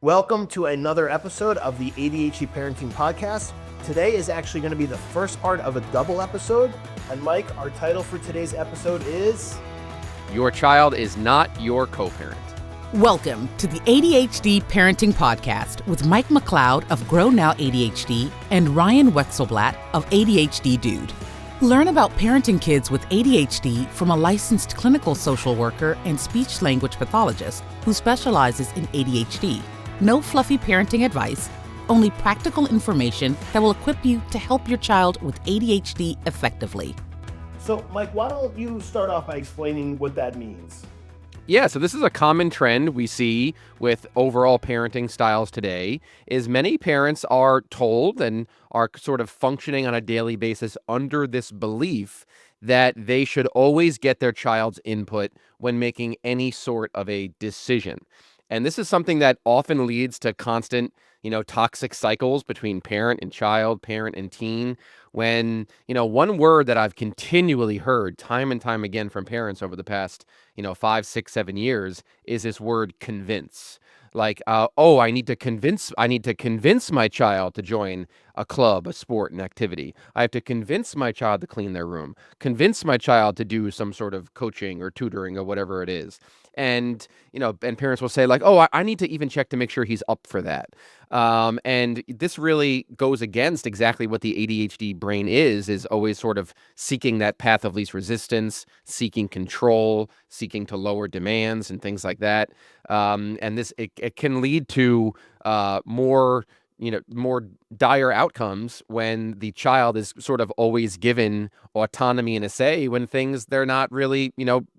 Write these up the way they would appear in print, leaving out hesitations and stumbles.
Welcome to another episode of the ADHD Parenting Podcast. Today is actually going to be the first part of a double episode. And Mike, our title for today's episode is... Your child is not your co-parent. Welcome to the ADHD Parenting Podcast with Mike McLeod of Grow Now ADHD and Ryan Wetzelblatt of ADHD Dude. Learn about parenting kids with ADHD from a licensed clinical social worker and speech-language pathologist who specializes in ADHD. No fluffy parenting advice, only practical information that will equip you to help your child with ADHD effectively. So, Mike, why don't you start off by explaining what that means? Yeah, so this is a common trend we see with overall parenting styles today, is many parents are told and are sort of functioning on a daily basis under this belief that they should always get their child's input when making any sort of a decision. And this is something that often leads to constant, toxic cycles between parent and child, parent and teen. When, one word that I've continually heard time and time again from parents over the past, 5, 6, 7 years is this word convince. Like, I need to convince my child to join a club, a sport, an activity. I have to convince my child to clean their room, convince my child to do some sort of coaching or tutoring or whatever it is. And, and parents will say like, I need to even check to make sure he's up for that. And this really goes against exactly what the ADHD brain is always sort of seeking that path of least resistance, seeking control, seeking to lower demands and things like that. And this, it can lead to more dire outcomes when the child is sort of always given autonomy and a say when things they're not really,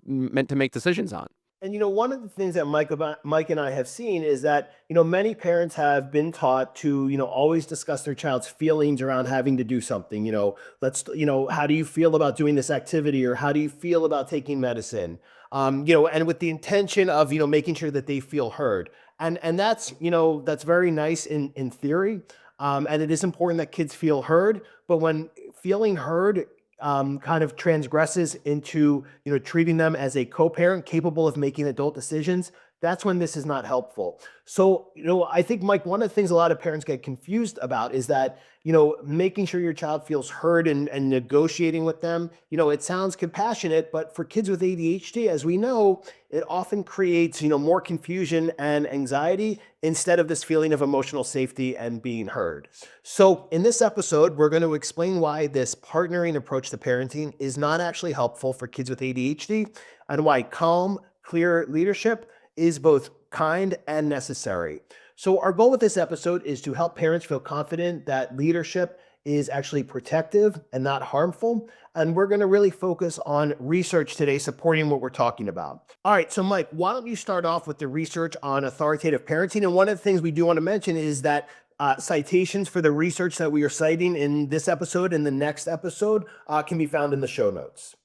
meant to make decisions on. And one of the things that Mike and I have seen is that many parents have been taught to always discuss their child's feelings around having to do something. How do you feel about doing this activity, or how do you feel about taking medicine? And with the intention of making sure that they feel heard. And that's that's very nice in theory, and it is important that kids feel heard. But when feeling heard kind of transgresses into treating them as a co-parent capable of making adult decisions, that's when this is not helpful. So I think, Mike, one of the things a lot of parents get confused about is that making sure your child feels heard and negotiating with them, it sounds compassionate, but for kids with ADHD, as we know, it often creates more confusion and anxiety instead of this feeling of emotional safety and being heard. So in this episode, we're going to explain why this partnering approach to parenting is not actually helpful for kids with ADHD, and why calm, clear leadership is both kind and necessary. So our goal with this episode is to help parents feel confident that leadership is actually protective and not harmful. And we're going to really focus on research today supporting what we're talking about. All right, so Mike, why don't you start off with the research on authoritative parenting? And one of the things we do want to mention is that citations for the research that we are citing in this episode and the next episode can be found in the show notes.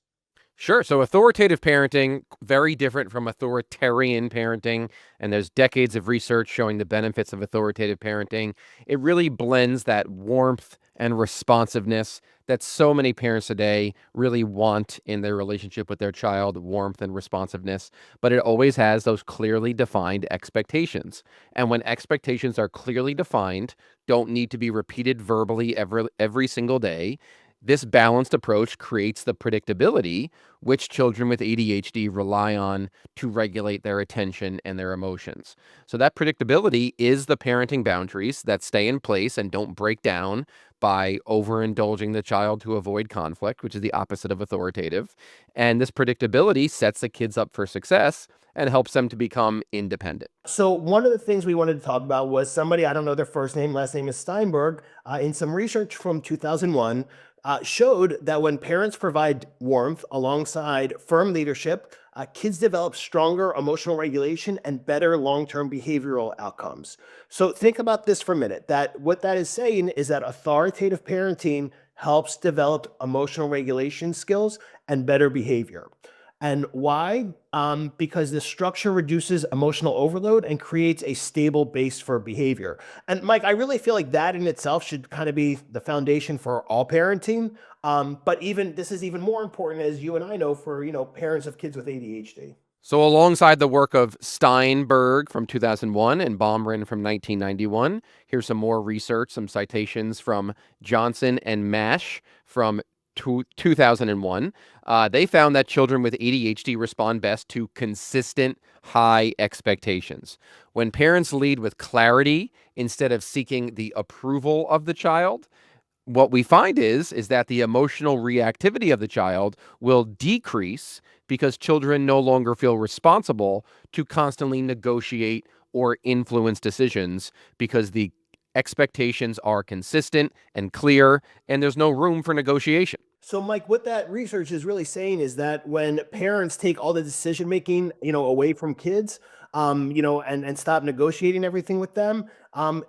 Sure. So authoritative parenting, very different from authoritarian parenting. And there's decades of research showing the benefits of authoritative parenting. It really blends that warmth and responsiveness that so many parents today really want in their relationship with their child, warmth and responsiveness. But it always has those clearly defined expectations. And when expectations are clearly defined, don't need to be repeated verbally every single day, this balanced approach creates the predictability which children with ADHD rely on to regulate their attention and their emotions. So that predictability is the parenting boundaries that stay in place and don't break down by overindulging the child to avoid conflict, which is the opposite of authoritative. And this predictability sets the kids up for success and helps them to become independent. So one of the things we wanted to talk about was somebody, I don't know their first name, last name is Steinberg, in some research from 2001, showed that when parents provide warmth alongside firm leadership, kids develop stronger emotional regulation and better long-term behavioral outcomes. So think about this for a minute, that what that is saying is that authoritative parenting helps develop emotional regulation skills and better behavior. And why? Because the structure reduces emotional overload and creates a stable base for behavior. And Mike, I really feel like that in itself should kind of be the foundation for all parenting. But this is even more important, as you and I know, for parents of kids with ADHD. So, alongside the work of Steinberg from 2001 and Baumrind from 1991, here's some more research, some citations from Johnson and Mash from 2001. They found that children with ADHD respond best to consistent high expectations. When parents lead with clarity instead of seeking the approval of the child, what we find is that the emotional reactivity of the child will decrease because children no longer feel responsible to constantly negotiate or influence decisions because the expectations are consistent and clear and there's no room for negotiation. So, Mike, what that research is really saying is that when parents take all the decision making, away from kids, and stop negotiating everything with them,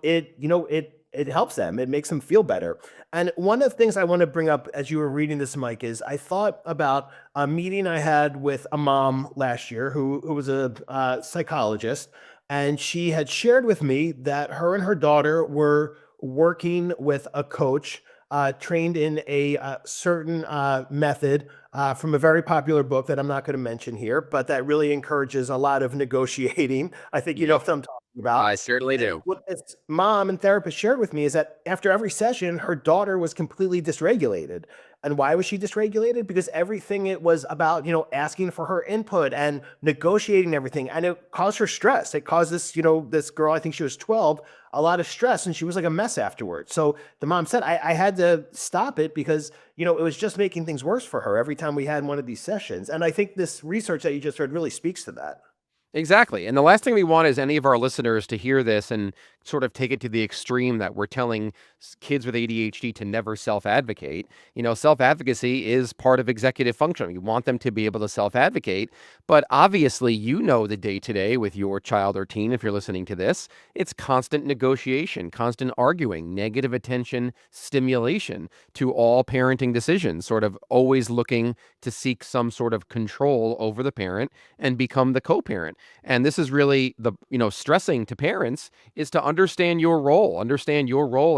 it helps them. It makes them feel better. And one of the things I want to bring up as you were reading this, Mike, is I thought about a meeting I had with a mom last year who was a psychologist, and she had shared with me that her and her daughter were working with a coach trained in a certain method from a very popular book that I'm not going to mention here, but that really encourages a lot of negotiating. I think you know what I'm talking about. I certainly And do. what this mom and therapist shared with me is that after every session, her daughter was completely dysregulated. And why was she dysregulated? Because everything it was about, asking for her input and negotiating everything. And it caused her stress. It caused this girl, I think she was 12, a lot of stress, and she was like a mess afterwards. So the mom said, I had to stop it because, it was just making things worse for her every time we had one of these sessions. And I think this research that you just read really speaks to that. Exactly. And the last thing we want is any of our listeners to hear this and sort of take it to the extreme that we're telling kids with ADHD to never self advocate. Self advocacy is part of executive function. You want them to be able to self advocate. But obviously, the day to day with your child or teen, if you're listening to this, it's constant negotiation, constant arguing, negative attention stimulation to all parenting decisions, sort of always looking to seek some sort of control over the parent and become the co parent. And this is really stressing to parents is to understand your role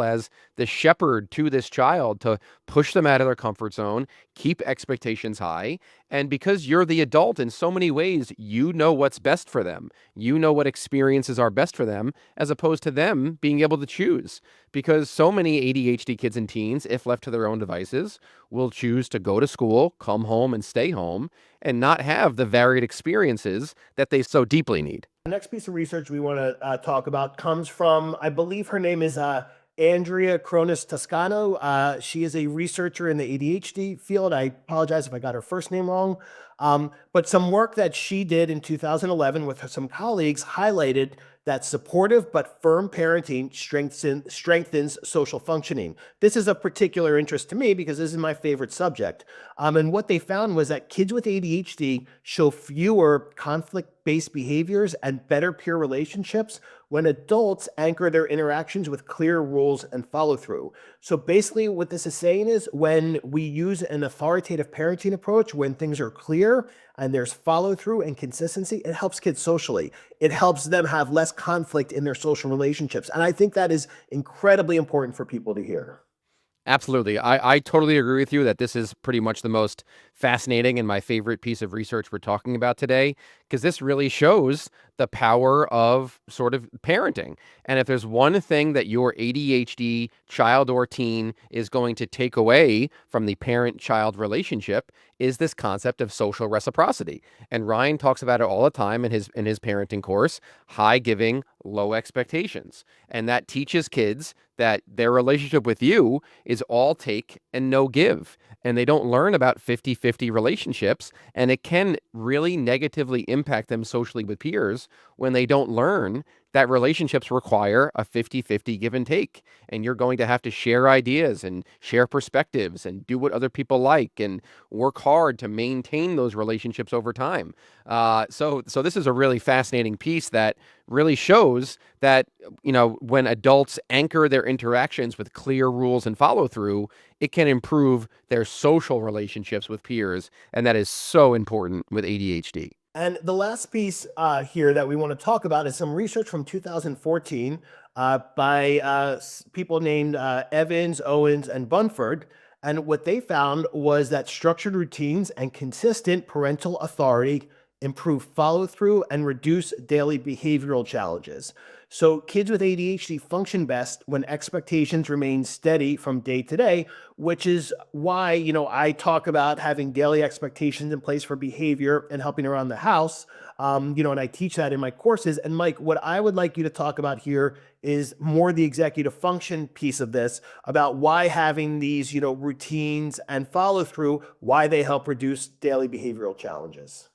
as the shepherd to this child, to push them out of their comfort zone, keep expectations high. And because you're the adult in so many ways, you know what's best for them. You know what experiences are best for them, as opposed to them being able to choose. Because so many ADHD kids and teens, if left to their own devices, will choose to go to school, come home, and stay home, and not have the varied experiences that they so deeply need. The next piece of research we want to talk about comes from, I believe her name is Andrea Cronus Toscano. She is a researcher in the ADHD field. I apologize if I got her first name wrong. But some work that she did in 2011 with some colleagues highlighted that supportive but firm parenting strengthens social functioning. This is of particular interest to me because this is my favorite subject. And what they found was that kids with ADHD show fewer conflict-based behaviors and better peer relationships when adults anchor their interactions with clear rules and follow through. So basically what this is saying is when we use an authoritative parenting approach, when things are clear and there's follow through and consistency, it helps kids socially. It helps them have less conflict in their social relationships. And I think that is incredibly important for people to hear. Absolutely. I totally agree with you that this is pretty much the most fascinating and my favorite piece of research we're talking about today, because this really shows the power of sort of parenting. And if there's one thing that your ADHD child or teen is going to take away from the parent-child relationship is this concept of social reciprocity. And Ryan talks about it all the time in his parenting course, high giving, low expectations. And that teaches kids that their relationship with you is all take and no give. And they don't learn about 50-50 relationships. And it can really negatively impact them socially with peers when they don't learn that relationships require a 50-50 give and take. And you're going to have to share ideas and share perspectives and do what other people like and work hard to maintain those relationships over time. So this is a really fascinating piece that really shows that, when adults anchor their interactions with clear rules and follow through, it can improve their social relationships with peers. And that is so important with ADHD. And the last piece here that we want to talk about is some research from 2014 by people named Evans, Owens, and Bunford. And what they found was that structured routines and consistent parental authority improve follow through, and reduce daily behavioral challenges. So, kids with ADHD function best when expectations remain steady from day to day, which is why, I talk about having daily expectations in place for behavior and helping around the house. And I teach that in my courses. And Mike, what I would like you to talk about here is more the executive function piece of this, about why having these, routines and follow through, why they help reduce daily behavioral challenges.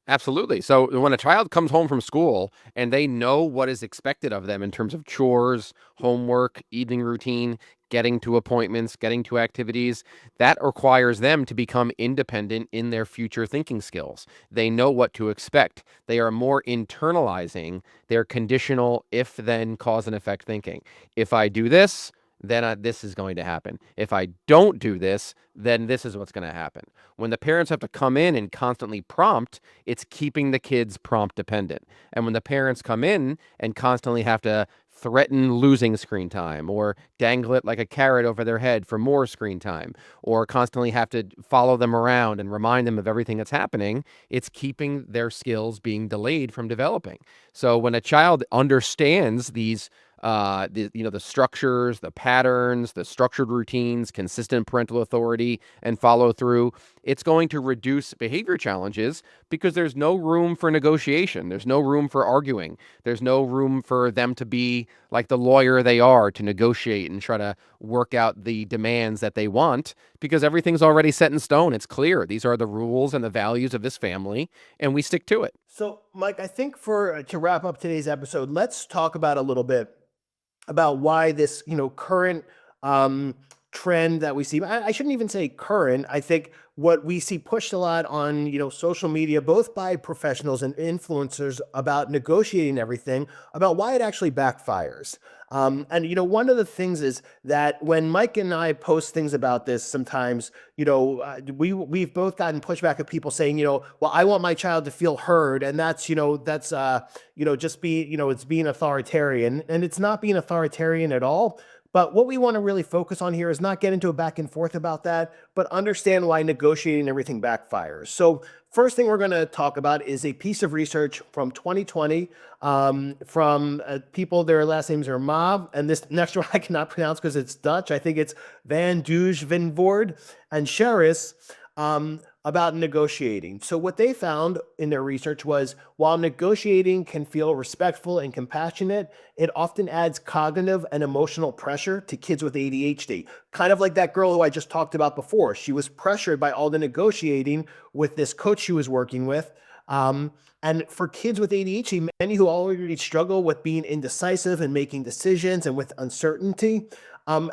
Absolutely. So when a child comes home from school and they know what is expected of them in terms of chores, homework, evening routine, getting to appointments, getting to activities, that requires them to become independent in their future thinking skills. They know what to expect. They are more internalizing their conditional if then cause and effect thinking. If I do this, then this is going to happen. If I don't do this, then this is what's going to happen. When the parents have to come in and constantly prompt, it's keeping the kids prompt dependent. And when the parents come in and constantly have to threaten losing screen time or dangle it like a carrot over their head for more screen time or constantly have to follow them around and remind them of everything that's happening, it's keeping their skills being delayed from developing. So when a child understands these the structures, the patterns, the structured routines, consistent parental authority, and follow through, it's going to reduce behavior challenges because there's no room for negotiation. There's no room for arguing. There's no room for them to be like the lawyer they are to negotiate and try to work out the demands that they want because everything's already set in stone. It's clear. These are the rules and the values of this family, and we stick to it. So, Mike, I think for to wrap up today's episode, let's talk about a little bit about why this, current trend that we see. I shouldn't even say current. I think what we see pushed a lot on, social media, both by professionals and influencers, about negotiating everything, about why it actually backfires. And one of the things is that when Mike and I post things about this, sometimes, we've both gotten pushback of people saying, well, I want my child to feel heard, and just it's being authoritarian, and it's not being authoritarian at all. But what we want to really focus on here is not get into a back and forth about that, but understand why negotiating everything backfires. So first thing we're going to talk about is a piece of research from 2020 from people, their last names are Ma, and this next one I cannot pronounce because it's Dutch. I think it's Van Duijvenvoord and Sheris, about negotiating. So what they found in their research was, while negotiating can feel respectful and compassionate, it often adds cognitive and emotional pressure to kids with ADHD. Kind of like that girl who I just talked about before. She was pressured by all the negotiating with this coach she was working with. And for kids with ADHD, many who already struggle with being indecisive and making decisions and with uncertainty,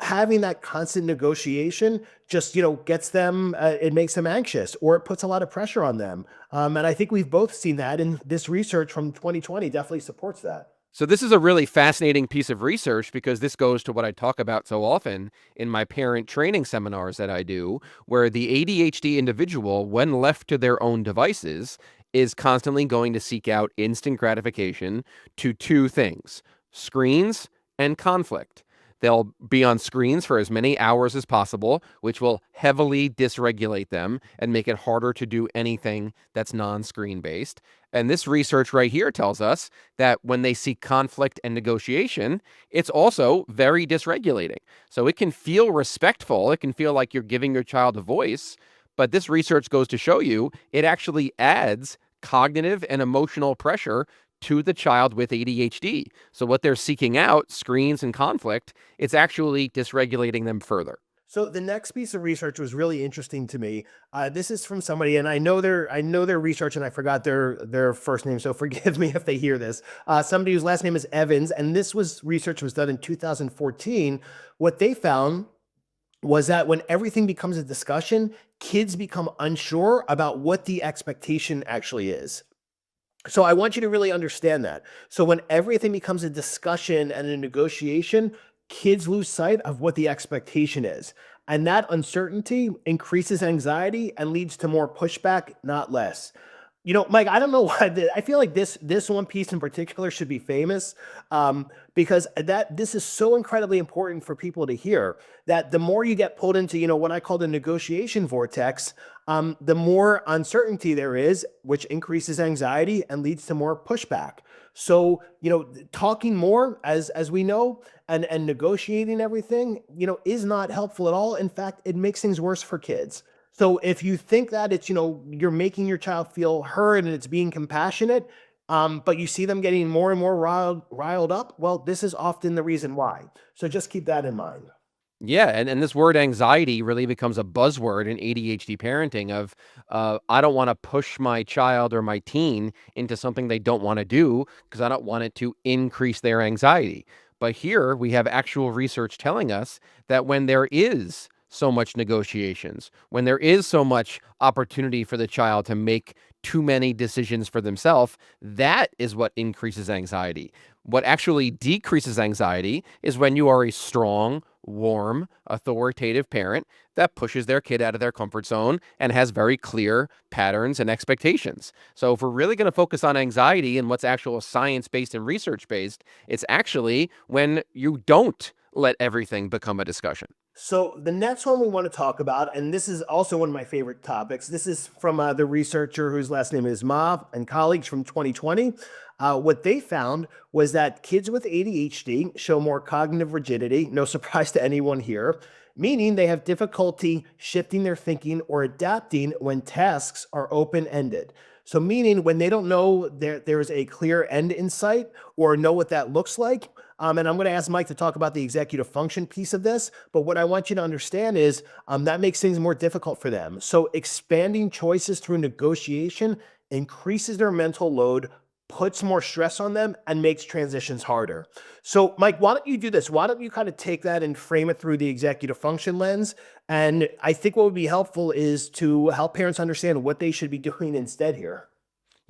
having that constant negotiation just, gets them, it makes them anxious, or it puts a lot of pressure on them. And I think we've both seen that, and this research from 2020 definitely supports that. So this is a really fascinating piece of research because this goes to what I talk about so often in my parent training seminars that I do, where the ADHD individual, when left to their own devices, is constantly going to seek out instant gratification to two things: screens and conflict. They'll be on screens for as many hours as possible, which will heavily dysregulate them and make it harder to do anything that's non-screen based. And this research right here tells us that when they seek conflict and negotiation, it's also very dysregulating. So it can feel respectful. It can feel like you're giving your child a voice. But this research goes to show you it actually adds cognitive and emotional pressure to the child with ADHD. So what they're seeking out, screens and conflict, it's actually dysregulating them further. So the next piece of research was really interesting to me. This is from somebody, and I know their research, and I forgot their first name, so forgive me if they hear this. Somebody whose last name is Evans, and research was done in 2014. What they found was that when everything becomes a discussion, kids become unsure about what the expectation actually is. So I want you to really understand that. So when everything becomes a discussion and a negotiation, kids lose sight of what the expectation is. And that uncertainty increases anxiety and leads to more pushback, not less. Mike, I don't know why I feel like this one piece in particular should be famous, because this is so incredibly important for people to hear. That the more you get pulled into, what I call the negotiation vortex, the more uncertainty there is, which increases anxiety and leads to more pushback. So, talking more, as we know, and negotiating everything, is not helpful at all. In fact, it makes things worse for kids. So if you think that it's, you're making your child feel heard and it's being compassionate, but you see them getting more and more riled up, well, this is often the reason why. So just keep that in mind. Yeah, and this word anxiety really becomes a buzzword in ADHD parenting of I don't want to push my child or my teen into something they don't want to do because I don't want it to increase their anxiety. But here we have actual research telling us that when there is so much negotiations, when there is so much opportunity for the child to make too many decisions for themselves, that is what increases anxiety. What actually decreases anxiety is when you are a strong, warm, authoritative parent that pushes their kid out of their comfort zone and has very clear patterns and expectations. So, if we're really going to focus on anxiety and what's actual science based and research based, it's actually when you don't let everything become a discussion. So the next one we want to talk about, and this is also one of my favorite topics. This is from the researcher whose last name is Ma and colleagues from 2020. What they found was that kids with ADHD show more cognitive rigidity, no surprise to anyone here, meaning they have difficulty shifting their thinking or adapting when tasks are open-ended. So meaning when they don't know there's a clear end in sight or know what that looks like. And I'm going to ask Mike to talk about the executive function piece of this. But what I want you to understand is that makes things more difficult for them. So expanding choices through negotiation increases their mental load, puts more stress on them, and makes transitions harder. So, Mike, why don't you do this? Why don't you kind of take that and frame it through the executive function lens? And I think what would be helpful is to help parents understand what they should be doing instead here.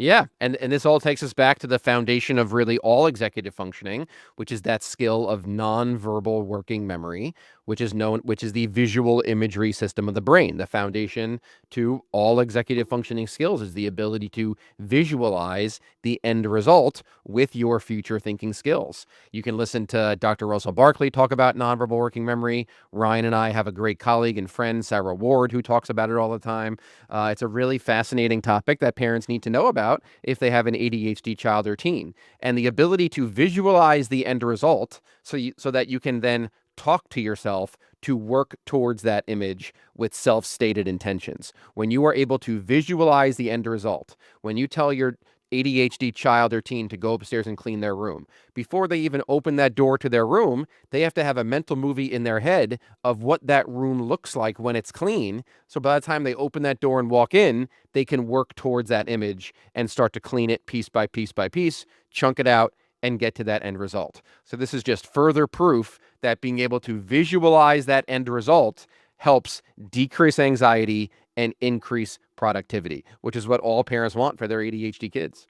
Yeah, and this all takes us back to the foundation of really all executive functioning, which is that skill of nonverbal working memory, which is the visual imagery system of the brain. The foundation to all executive functioning skills is the ability to visualize the end result with your future thinking skills. You can listen to Dr. Russell Barkley talk about nonverbal working memory. Ryan and I have a great colleague and friend, Sarah Ward, who talks about it all the time. It's a really fascinating topic that parents need to know about if they have an ADHD child or teen. And the ability to visualize the end result so that you can then talk to yourself to work towards that image with self-stated intentions. When you are able to visualize the end result, when you tell your ADHD child or teen to go upstairs and clean their room, before they even open that door to their room, they have to have a mental movie in their head of what that room looks like when it's clean. So by the time they open that door and walk in, they can work towards that image and start to clean it piece by piece by piece, chunk it out, and get to that end result. So this is just further proof that being able to visualize that end result helps decrease anxiety and increase productivity, which is what all parents want for their ADHD kids.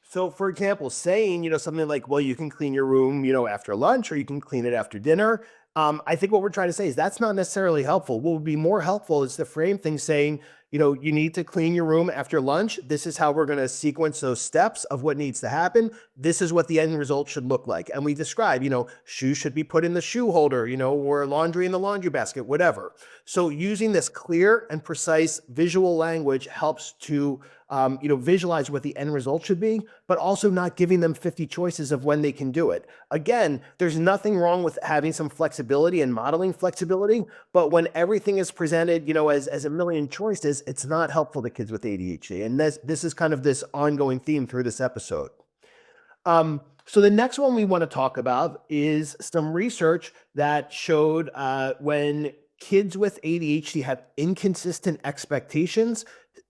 So, for example, saying, something like, well, you can clean your room, after lunch or you can clean it after dinner. I think what we're trying to say is that's not necessarily helpful. What would be more helpful is to frame things saying, you need to clean your room after lunch. This is how we're going to sequence those steps of what needs to happen. This is what the end result should look like. And we describe, shoes should be put in the shoe holder, or laundry in the laundry basket, whatever. So using this clear and precise visual language helps to visualize what the end result should be, but also not giving them 50 choices of when they can do it. Again, there's nothing wrong with having some flexibility and modeling flexibility, but when everything is presented, as a million choices, it's not helpful to kids with ADHD. And this is kind of this ongoing theme through this episode. So the next one we want to talk about is some research that showed when kids with ADHD have inconsistent expectations,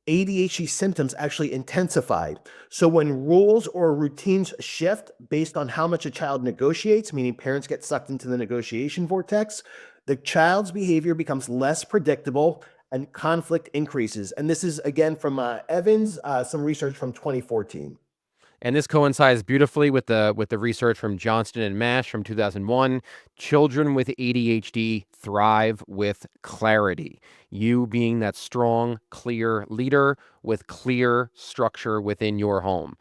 ADHD symptoms actually intensified. So when rules or routines shift based on how much a child negotiates, meaning parents get sucked into the negotiation vortex, the child's behavior becomes less predictable and conflict increases. And this is again from Evans, some research from 2014. And this coincides beautifully with the research from Johnston and Mash from 2001. Children with ADHD thrive with clarity. You being that strong, clear leader with clear structure within your home.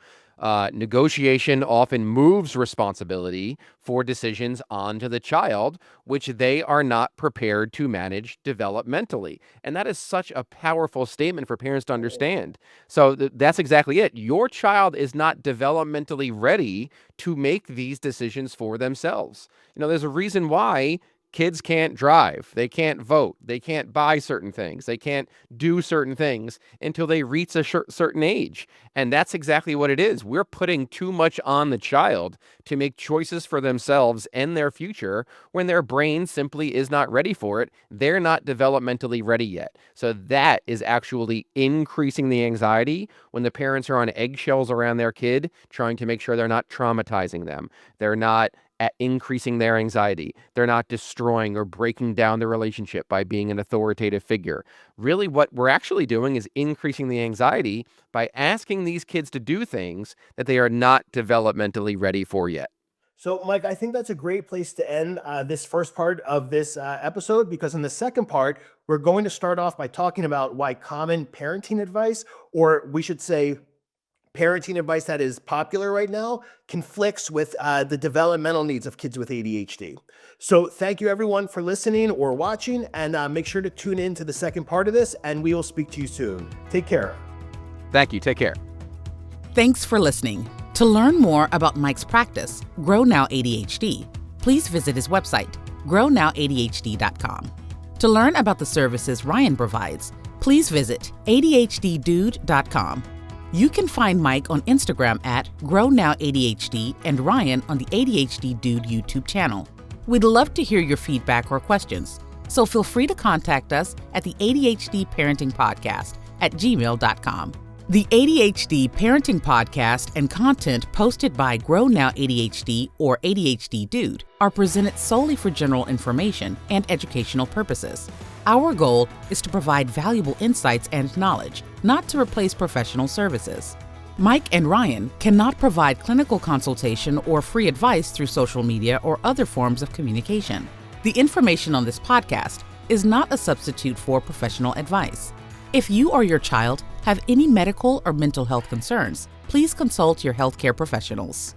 Negotiation often moves responsibility for decisions onto the child, which they are not prepared to manage developmentally. And that is such a powerful statement for parents to understand. So that's exactly it. Your child is not developmentally ready to make these decisions for themselves. There's a reason why kids can't drive, they can't vote, they can't buy certain things, they can't do certain things until they reach a certain age. And that's exactly what it is. We're putting too much on the child to make choices for themselves and their future when their brain simply is not ready for it. They're not developmentally ready yet. So that is actually increasing the anxiety when the parents are on eggshells around their kid, trying to make sure they're not traumatizing them. They're not at increasing their anxiety. They're not destroying or breaking down the relationship by being an authoritative figure. Really, what we're actually doing is increasing the anxiety by asking these kids to do things that they are not developmentally ready for yet. So, Mike, I think that's a great place to end this first part of this episode, because in the second part, we're going to start off by talking about why common parenting advice, or we should say parenting advice that is popular right now, conflicts with the developmental needs of kids with ADHD. So thank you everyone for listening or watching, and make sure to tune in to the second part of this, and we will speak to you soon. Take care. Thank you. Take care. Thanks for listening. To learn more about Mike's practice, Grow Now ADHD, please visit his website, grownowadhd.com. To learn about the services Ryan provides, please visit adhddude.com. You can find Mike on Instagram at GrowNowADHD and Ryan on the ADHD Dude YouTube channel. We'd love to hear your feedback or questions, so feel free to contact us at the ADHD Parenting Podcast at gmail.com. The ADHD Parenting Podcast and content posted by Grow Now ADHD or ADHD Dude are presented solely for general information and educational purposes. Our goal is to provide valuable insights and knowledge, not to replace professional services. Mike and Ryan cannot provide clinical consultation or free advice through social media or other forms of communication. The information on this podcast is not a substitute for professional advice. If you or your child have any medical or mental health concerns, please consult your healthcare professionals.